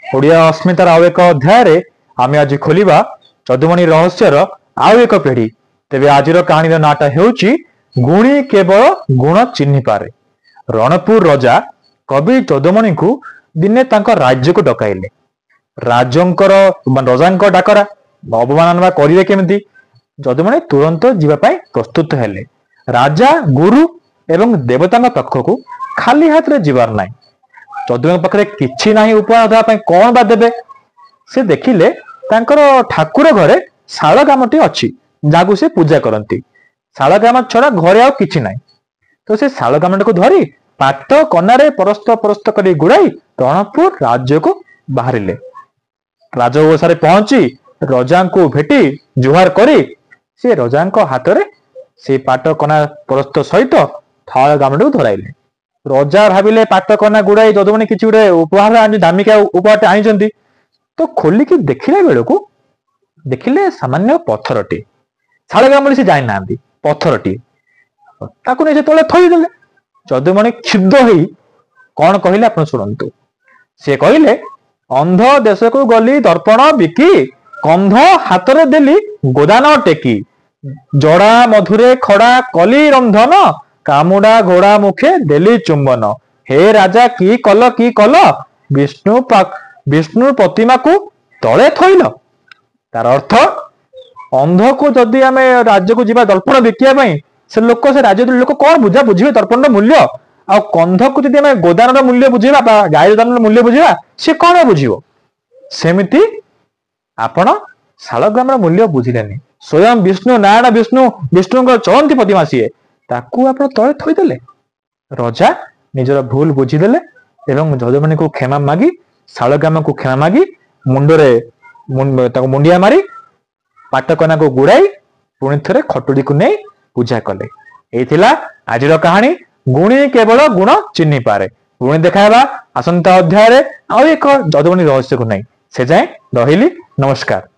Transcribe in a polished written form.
ओडिया अस्मितार आउ एक अध्याय आम आज खोलिबा चौधमणि रहस्यर आउ एक पीढ़ी। तेबे आज कहानी नाटा हेउची गुणी केवल गुण चिन्हि पारे। रणपुर राजा कवि चौधमणि को दिने तांको राज्य को डकाइले। राजंकर राजा डाकरा अवमानना करेंगे केमिति? चौधमणि तुरंत जीवाई प्रस्तुत हेले। राजा गुरु एवं देवता पाख को खाली हाथ रे जीवार नाई। चौधमणि पाखे किछि नाही उपहार देवा कौन बा देबे? से देखिले तांकर ठाकुर घरे शाल ग्रामटी अच्छी जहाँ से पूजा करती। शाल ग्राम छड़ा घरे आउ किछि नाही। तो से शाल ग्रामटी को धरी पाट कनारे परस्त परस्त कर गुड़ाई रणपुर राज्य को बाहरिले। राजोवसारे पहुंची रजा को भेटी जुहार करी से रजा हाथ में से पाट कना परस्त सहित थाल ग्रामटी को धराइले। रजा भाविले पाट कना गुड़ाई चौधमणि किसी गोटे उपहार दामिका उपहार आनी। तो खोलिकी देखिला बेलू देखिले सामान्य पत्थरटी। शाल ग्राम से जाई ना पत्थरटी ताकू नहीं से तले थईदेले। चौधमणि क्षुब्ध होई कौन कहले आप शुणु। से कहले अंध देश को गली दर्पण बिकी कंध हाथ रे देली गोदान टेकी जड़ा मधुरे खड़ा कली रंधन कामुड़ा घोड़ा मुखे देली चुंबन। हे राजा की कल विष्णु प्रतिमा को तले थईल। तार अर्थ अंध को जदि आम राज्य को जीवा दर्पण बिकिया से लोक से राज्य लोक कौन बुझा बुझे दर्पण मूल्य। आ कंध को जदि आम गोदान मूल्य बुझेगा गाय गोदान मूल्य बुझेगा सी कौन बुझिबो? सेमिति आपण शालग्राम मूल्य बुझिलेनी। स्वयं विष्णु नारायण विष्णु चलती प्रतिमा सीए ताकू आप तले थईदेले। रजा निजर भूल बुझीदेले एवं चौधमणि को क्षमा मागी शालग्राम को क्षमा मागी मुंडरे मुंडिया मारी पाटकना को गुड़ाई पुणी थे खटुड़ी को नहीं पूजा कले। यही आज कहानी गुणी केवल गुण चिन्हि पारे। पुणी देखा आसंता अध्याय आउ एक चौधमणि रहस्य को नहीं। से जाए रहिली। नमस्कार।